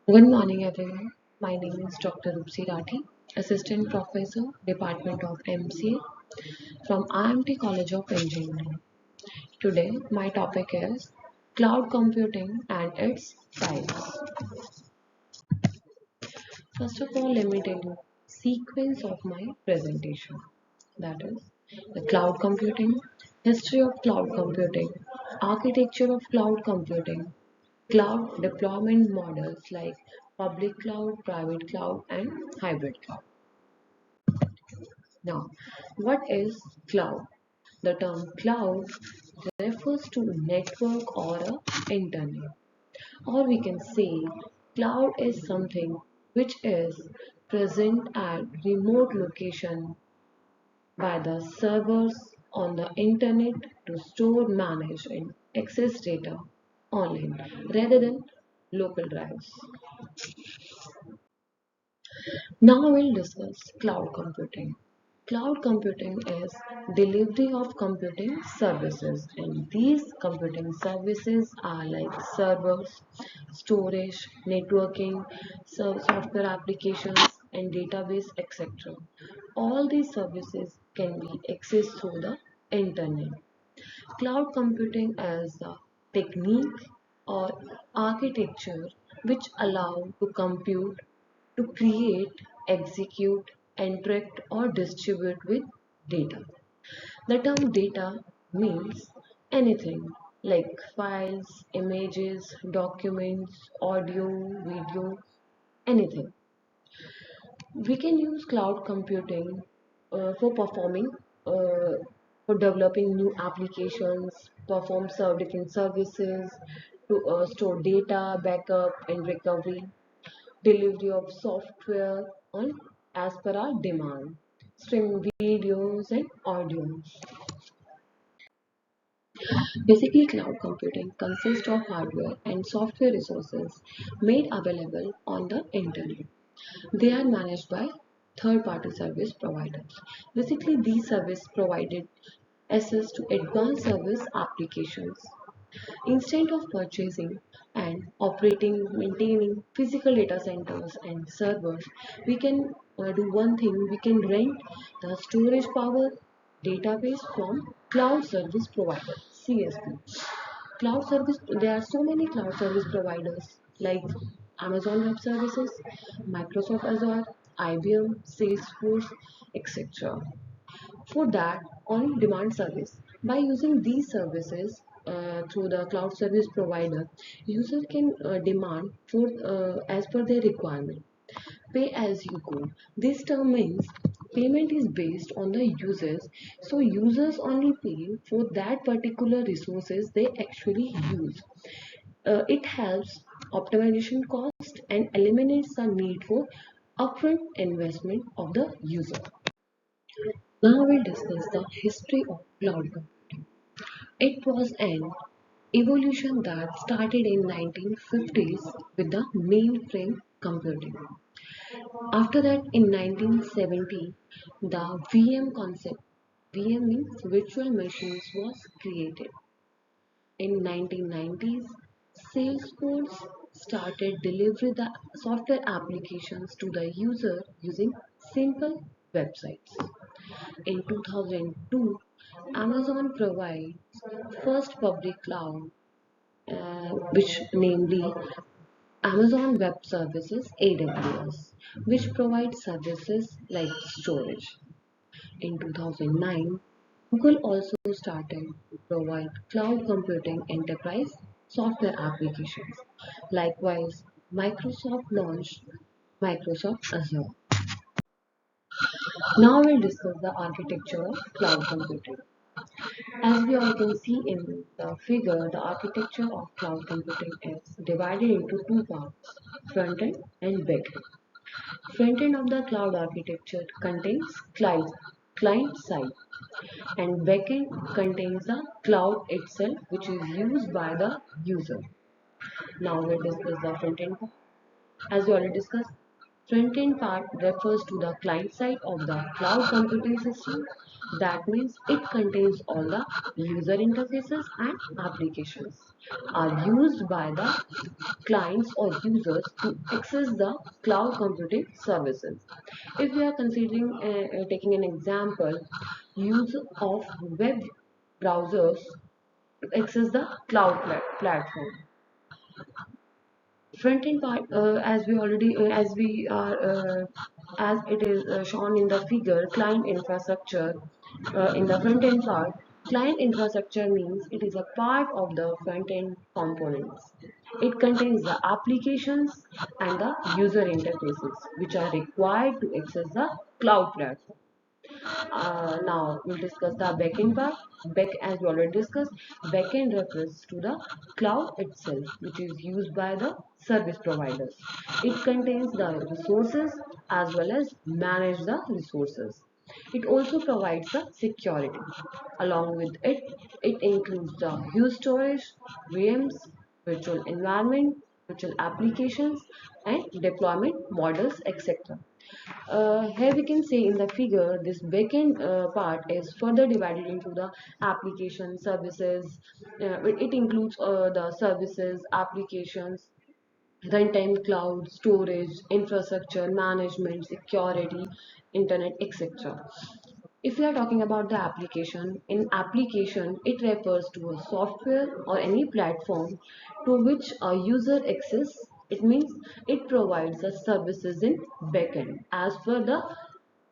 Good morning, everyone. My name is Dr. Roopsi Rathi, Assistant Professor, Department of MCA from IIMT College of Engineering. Today, my topic is cloud computing and its types. First of all, let me tell you sequence of my presentation. That is the cloud computing, history of cloud computing, architecture of cloud computing, cloud deployment models like public cloud, private cloud, and hybrid cloud. Now, what is cloud? The term cloud refers to network or a internet, or we can say cloud is something which is present at remote location by the servers on the internet to store, manage, and access data online rather than local drives. Now we'll discuss cloud computing. Cloud computing is delivery of computing services, and these computing services are like servers, storage, networking, software applications, and database, etc. All these services can be accessed through the internet. Cloud computing is a technique or architecture which allow to compute, to create, execute, interact or distribute with data. The term data means anything like files, images, documents, audio, video, anything. We can use cloud computing for performing, for developing new applications, perform different services, to store data, backup and recovery, delivery of software on as per our demand, stream videos and audio. Basically, cloud computing consists of hardware and software resources made available on the internet. They are managed by third-party service providers. Basically, these service provided access to advanced service applications. Instead of purchasing and operating, maintaining physical data centers and servers, we can do one thing, we can rent the storage power database from cloud service providers, CSP. Cloud service, there are so many cloud service providers like Amazon Web Services, Microsoft Azure, IBM, Salesforce, etc. For that, on demand service, by using these services through the cloud service provider, user can demand for as per their requirement. Pay as you go. This term means payment is based on the users, so users only pay for that particular resources they actually use. It helps optimization cost and eliminates the need for upfront investment of the user. Now we'll discuss the history of cloud computing. It was an evolution that started in 1950s with the mainframe computing. After that, in 1970, the VM concept, VM means virtual machines, was created. In 1990s, Salesforce started delivering the software applications to the user using simple websites. In 2002, Amazon provides first public cloud, which namely Amazon Web Services AWS, which provides services like storage. In 2009, Google also started to provide cloud computing enterprise software applications. Likewise, Microsoft launched Microsoft Azure. Now we'll discuss the architecture of cloud computing. As we all can see in the figure, the architecture of cloud computing is divided into two parts, front end and back end. Front end of the cloud architecture contains client side, and back end contains the cloud itself, which is used by the user. Now we'll discuss the front end. As we already discussed, front-end part refers to the client side of the cloud computing system. That means it contains all the user interfaces and applications are used by the clients or users to access the cloud computing services. If we are considering taking an example, use of web browsers to access the cloud platform. Front end part, as we already as we are as it is shown in the figure, client infrastructure. In the front end part, client infrastructure means it is a part of the front end components. It contains the applications and the user interfaces which are required to access the cloud platform. Now we'll discuss the backend part. As we already discussed, backend refers to the cloud itself, which is used by the service providers. It contains the resources as well as manage the resources. It also provides the security. Along with it, it includes the huge storage, VMs, virtual environment, virtual applications, and deployment models, etc. Here we can see in the figure this backend part is further divided into the application services. It includes the services, applications, runtime cloud, storage, infrastructure, management, security, internet, etc. If we are talking about the application, in application it refers to a software or any platform to which a user access. It means it provides the services in backend as per the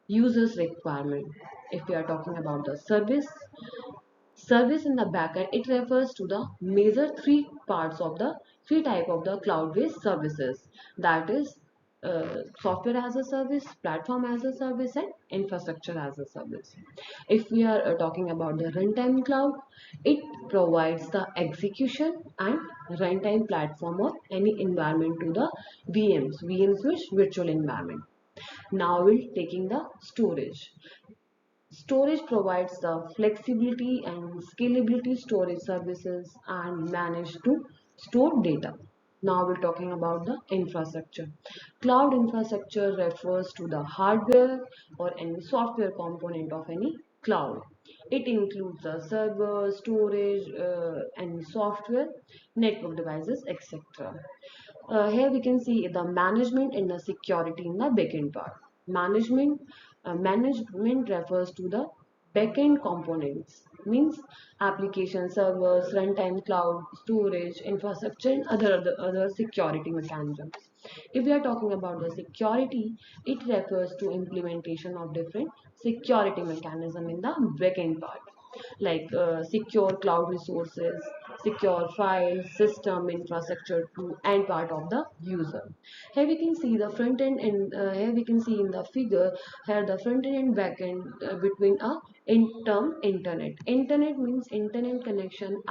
user's requirement. If we are talking about the service in the backend, it refers to the major three type of the cloud-based services. That is software as a service, platform as a service, and infrastructure as a service. If we are talking about the runtime cloud, it provides the execution and runtime platform of any environment to the VMs which virtual environment. Now we're taking the storage. Storage provides the flexibility and scalability storage services and manage to store data. Now we're talking about the infrastructure. Cloud infrastructure refers to the hardware or any software component of any cloud. It includes the server, storage, and software, network devices, etc. Here we can see the management and the security in the backend part. Management refers to the backend components, means application servers, runtime cloud, storage, infrastructure, and other security mechanisms. If we are talking about the security, it refers to implementation of different security mechanism in the backend part, like secure cloud resources, secure files, system infrastructure to and part of the user. Here we can see the front end, and here we can see in the figure here the front end and back end between a in term internet. Internet means internet connection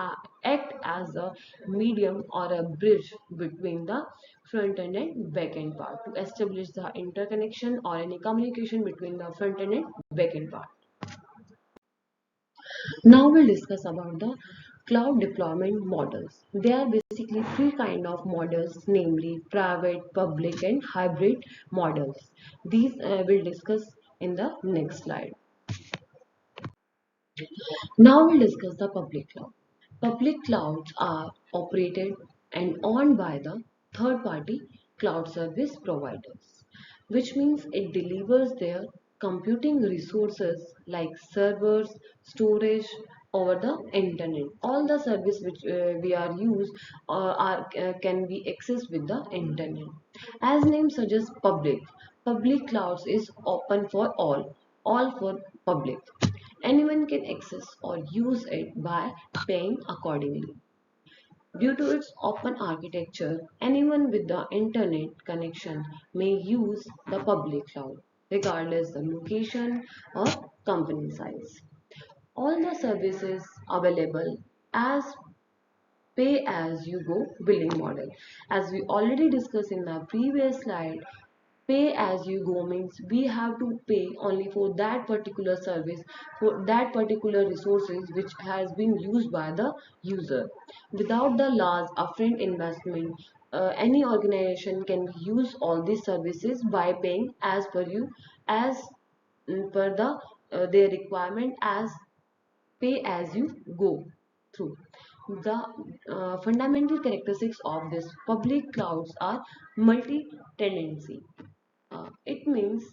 act as a medium or a bridge between the front end and back end part to establish the interconnection or any communication between the front end and back end part. Now we'll discuss about the cloud deployment models. There are basically three kind of models, namely private, public, and hybrid models. These we'll discuss in the next slide. Now we'll discuss the public cloud. Public clouds are operated and owned by the third-party cloud service providers, which means it delivers their computing resources like servers, storage over the internet. All the service which we are used can be accessed with the internet. As name suggests, public clouds is open for all for public. Anyone can access or use it by paying accordingly. Due to its open architecture, anyone with the internet connection may use the public cloud, regardless the location or company size. All the services available as pay as you go billing model. As we already discussed in the previous slide, pay as you go means we have to pay only for that particular service, for that particular resources which has been used by the user. Without the large upfront investment, any organization can use all these services by paying as per you, as per the their requirement, as pay as you go through. The fundamental characteristics of these public clouds are multi-tenancy. It means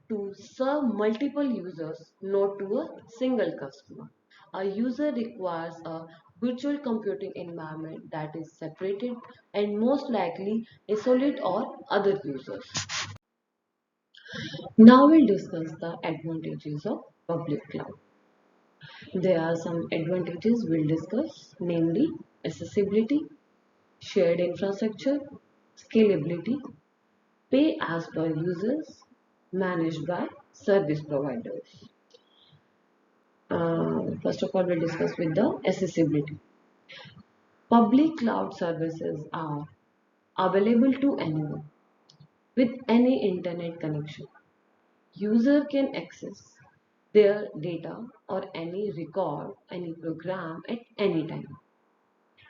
to serve multiple users, not to a single customer. A user requires a virtual computing environment that is separated and most likely isolate or other users. Now we'll discuss the advantages of public cloud. There are some advantages we'll discuss, namely accessibility, shared infrastructure, scalability, pay as per users, managed by service providers. First of all, we'll discuss with the accessibility. Public cloud services are available to anyone with any internet connection. User can access their data or any record, any program at any time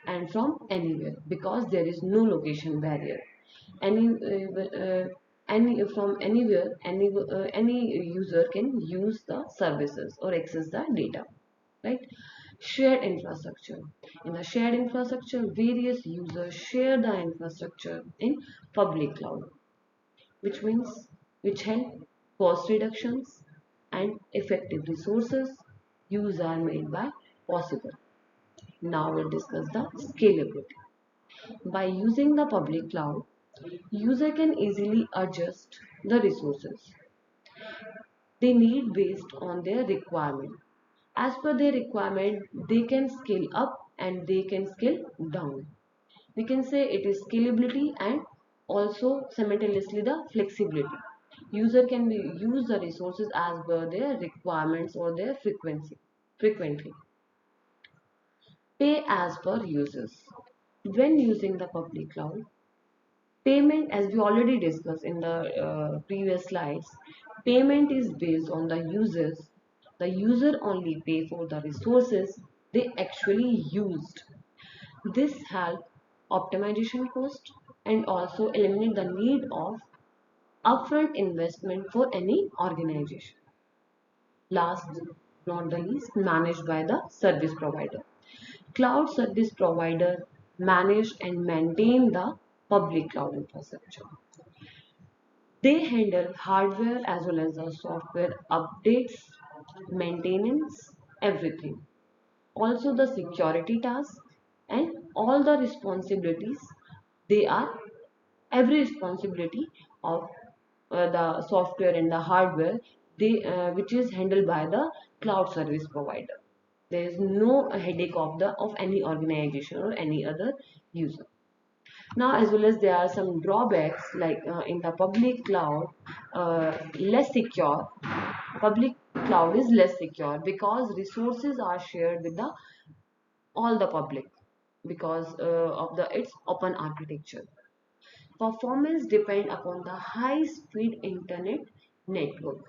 and from anywhere because there is no location barrier. Any any from anywhere, any user can use the services or access the data, right? Shared infrastructure. In the shared infrastructure, various users share the infrastructure in public cloud, which help cost reductions and effective resources use are made by possible. Now we'll discuss the scalability. By using the public cloud, user can easily adjust the resources they need based on their requirement. As per their requirement, they can scale up and they can scale down. We can say it is scalability and also simultaneously the flexibility. User can use the resources as per their requirements or their frequently. Pay as per users. When using the public cloud, payment, as we already discussed in the previous slides, payment is based on the users. The user only pay for the resources they actually used. This helps optimization cost and also eliminate the need of upfront investment for any organization. Last not the least, managed by the service provider. Cloud service provider manage and maintain the public cloud infrastructure. They handle hardware as well as the software updates, maintenance, everything. Also the security tasks and all the responsibilities. They are every responsibility of the software and the hardware which is handled by the cloud service provider. There is no headache of any organization or any other user. Now, as well as there are some drawbacks like in the public cloud, less secure. Public cloud is less secure because resources are shared with the all the public because of the its open architecture. Performance depend upon the high speed internet network.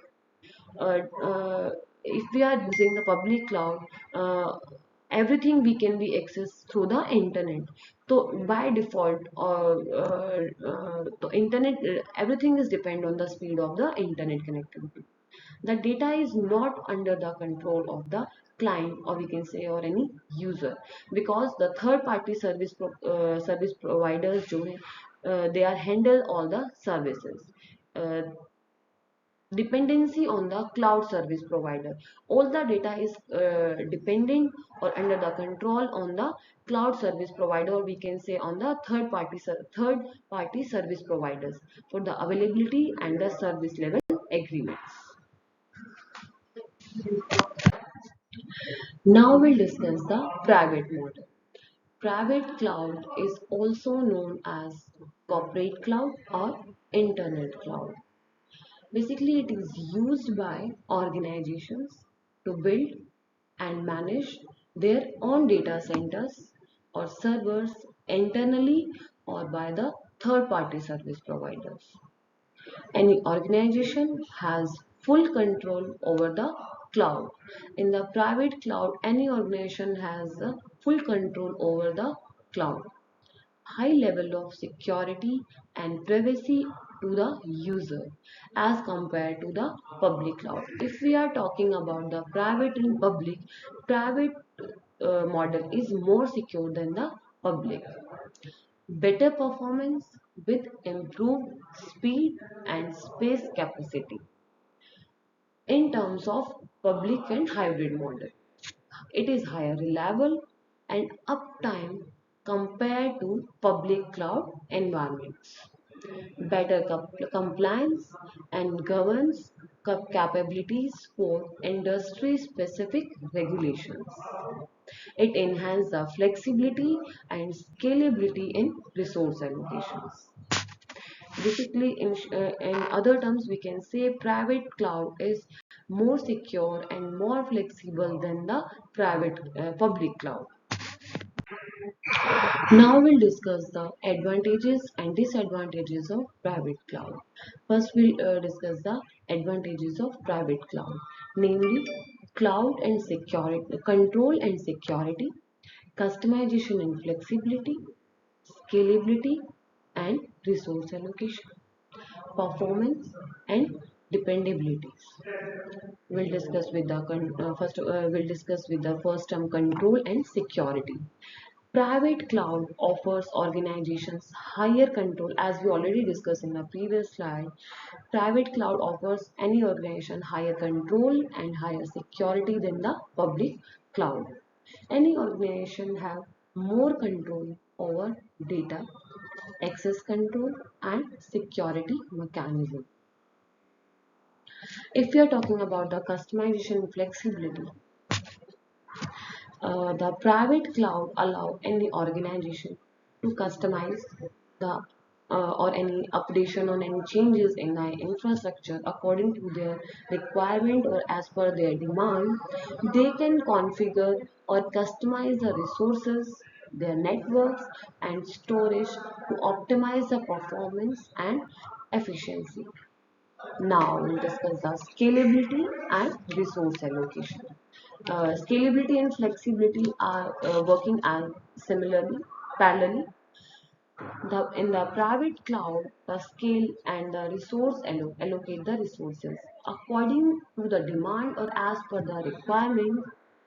uh, uh, if we are using the public cloud, everything we can be accessed through the internet. So by default, the internet, everything is depend on the speed of the internet connectivity. The data is not under the control of the client or we can say or any user because the third party service providers they are handle all the services. uh, Dependency on the cloud service provider. All the data is dependent or under the control on the cloud service provider, or we can say on the third party service providers for the availability and the service level agreements. Now we'll discuss the private model. Private cloud is also known as corporate cloud or internet cloud. Basically, it is used by organizations to build and manage their own data centers or servers internally or by the third party service providers. Any organization has full control over the cloud. In the private cloud, any organization has full control over the cloud. High level of security and privacy to the user as compared to the public cloud. If we are talking about the private and public, private model is more secure than the public. Better performance with improved speed and space capacity. In terms of public and hybrid model, it is higher reliable and uptime compared to public cloud environments. Better compliance and governance capabilities for industry specific regulations. It enhances the flexibility and scalability in resource allocations. Basically, in other terms, we can say private cloud is more secure and more flexible than the private public cloud. Now we'll discuss the advantages and disadvantages of private cloud. First, we'll discuss the advantages of private cloud, namely cloud and security, control and security, customization and flexibility, scalability, and resource allocation, performance and dependabilities. We'll discuss with the first term control and security. Private cloud offers organizations higher control, as we already discussed in the previous slide. Private cloud offers any organization higher control and higher security than the public cloud. Any organization have more control over data, access control, and security mechanism. If we are talking about the customization and flexibility, the private cloud allow any organization to customize the or any updation on any changes in the infrastructure according to their requirement or as per their demand. They can configure or customize the resources, their networks and storage to optimize the performance and efficiency. Now we'll discuss the scalability and resource allocation. Scalability and flexibility are working as similarly, parallelly. In the private cloud, the scale and the resource allocate the resources according to the demand or as per the requirement.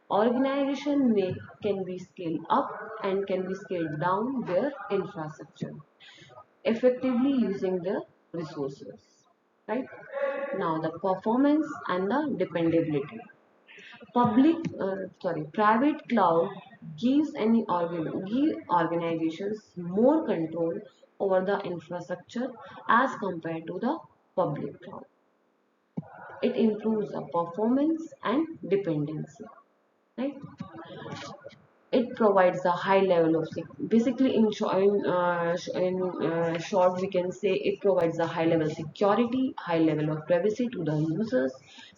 Organization can be scaled up and can be scaled down their infrastructure effectively using the resources. Right now, the performance and the dependability. Private cloud gives give organizations more control over the infrastructure as compared to the public cloud. It improves the performance and dependency. Right? It provides a high level of basically in short we can say it provides a high level security, high level of privacy to the users,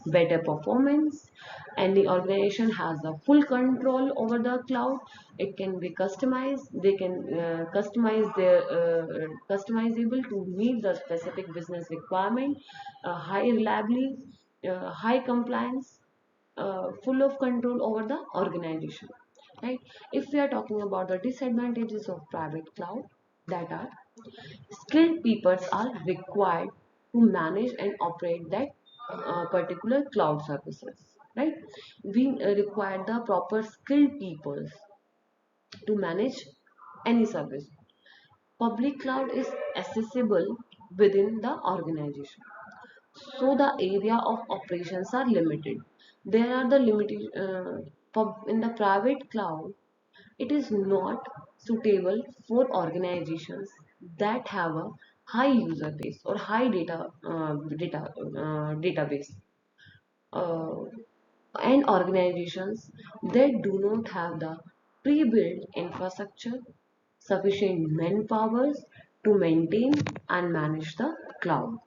better performance, and the organization has the full control over the cloud. It can be customized, they can customizable to meet the specific business requirement, high reliability, high compliance, full of control over the organization. Right? If we are talking about the disadvantages of private cloud, that are skilled people are required to manage and operate that particular cloud services. Right? We require the proper skilled people to manage any service. Public cloud is accessible within the organization, so the area of operations are limited. There are the limited in the private cloud. It is not suitable for organizations that have a high user base or high database, uh, and organizations that do not have the pre-built infrastructure, sufficient manpower to maintain and manage the cloud.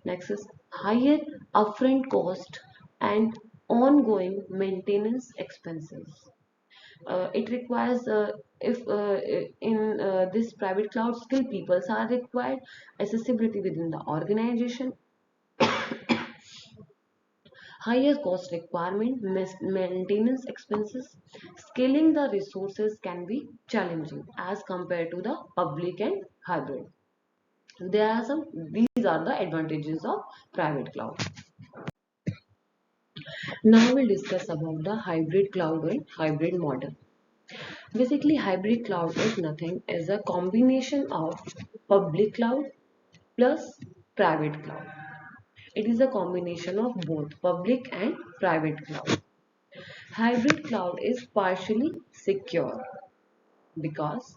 Next is higher upfront cost and ongoing maintenance expenses. It requires if in this private cloud skilled people are required, accessibility within the organization, higher cost requirement, maintenance expenses, scaling the resources can be challenging as compared to the public and hybrid. These are the advantages of private cloud. Now we'll discuss about the hybrid cloud and hybrid model. Basically, hybrid cloud is nothing as a combination of public cloud plus private cloud. It is a combination of both public and private cloud. Hybrid cloud is partially secure because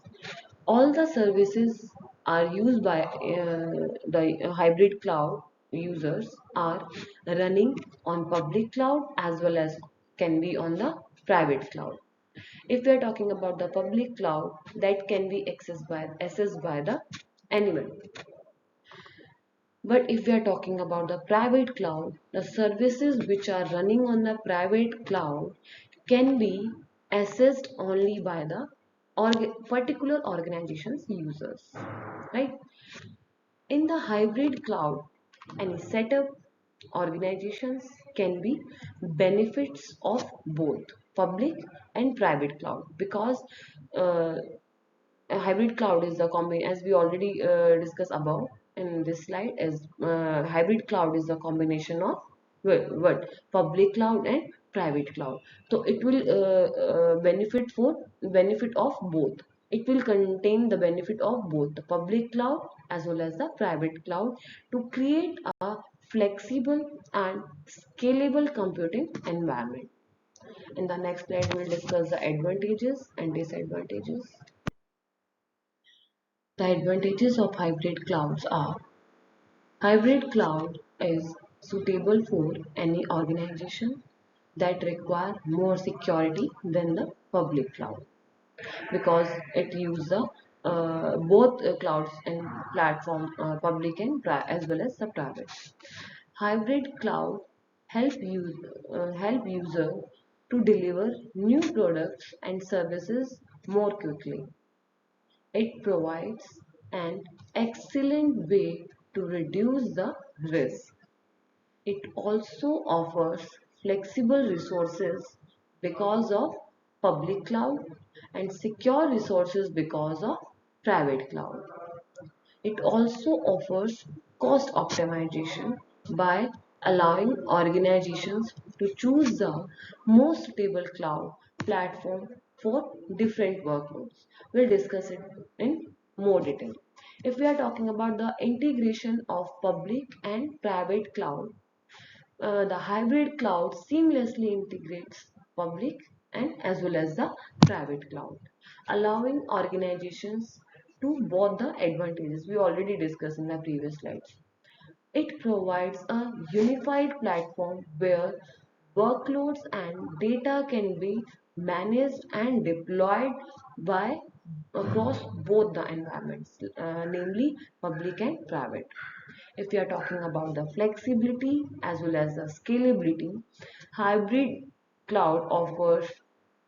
all the services are used by the hybrid cloud users are running on public cloud as well as can be on the private cloud. If we are talking about the public cloud, that can be accessed by the anyone. But if we are talking about the private cloud, the services which are running on the private cloud can be accessed only by the particular organization's users, right? In the hybrid cloud, any setup organizations can be benefits of both public and private cloud because uh, a hybrid cloud is a combination, as we already discussed above in this slide, as hybrid cloud is a combination of what public cloud and private cloud. So it will benefit of both. It will contain the benefit of both the public cloud as well as the private cloud to create a flexible and scalable computing environment. In the next slide, we'll discuss the advantages and disadvantages. The advantages of hybrid clouds are: hybrid cloud is suitable for any organization that require more security than the public cloud because it uses both clouds and platform public and as well as the private. Hybrid cloud help user to deliver new products and services more quickly. It provides an excellent way to reduce the risk. It also offers flexible resources because of public cloud and secure resources because of private cloud. It also offers cost optimization by allowing organizations to choose the most stable cloud platform for different workloads. We'll discuss it in more detail. If we are talking about the integration of public and private cloud, the hybrid cloud seamlessly integrates public and as well as the private cloud, allowing organizations to both the advantages we already discussed in the previous slides. It provides a unified platform where workloads and data can be managed and deployed by across both the environments, namely public and private. If we are talking about the flexibility as well as the scalability, hybrid cloud offers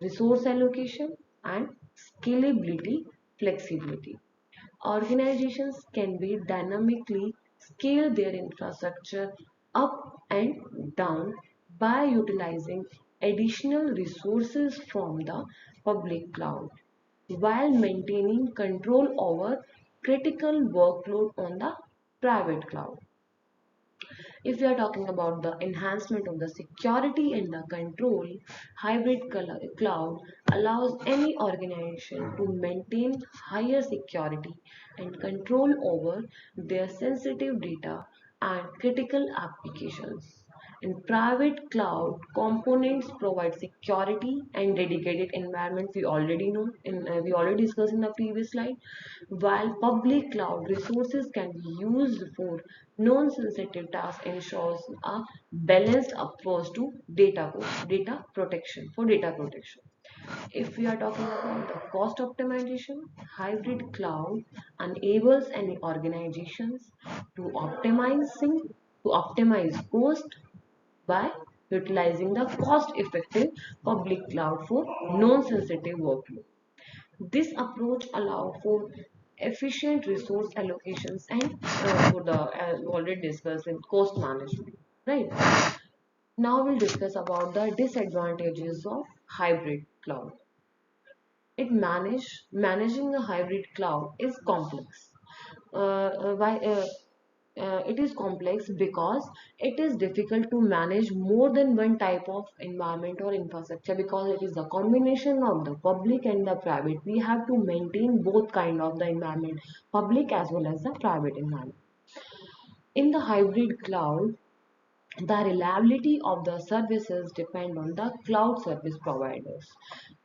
resource allocation and scalability flexibility. Organizations can be dynamically scale their infrastructure up and down by utilizing additional resources from the public cloud while maintaining control over critical workload on the private cloud. If we are talking about the enhancement of the security and the control, cloud allows any organization to maintain higher security and control over their sensitive data and critical applications. In private cloud, components provide security and dedicated environment. We already know, we already discussed in the previous slide. While public cloud resources can be used for non-sensitive tasks, ensures a balanced approach to data protection for data protection. If we are talking about the cost optimization, hybrid cloud enables any organizations to optimize cost by utilizing the cost-effective public cloud for non-sensitive workload. This approach allows for efficient resource allocations and for the as already discussed in cost management. Right. Now we'll discuss about the disadvantages of hybrid cloud. Managing a hybrid cloud is complex. why it is complex because it is difficult to manage more than one type of environment or infrastructure, because it is a combination of the public and the private. We have to maintain both kind of the environment, public as well as the private environment. In the hybrid cloud, the reliability of the services depend on the cloud service providers.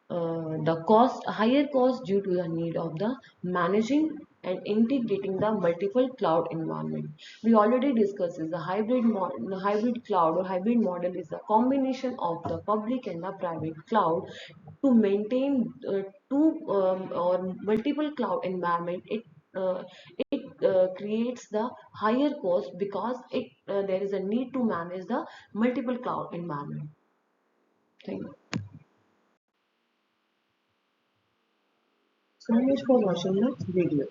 The cost, higher cost due to the need of the managing and integrating the multiple cloud environment. We already discussed is the hybrid cloud or hybrid model is a combination of the public and the private cloud to maintain two or multiple cloud environment. It creates the higher cost because there is a need to manage the multiple cloud environment. Thank you so much for watching the video.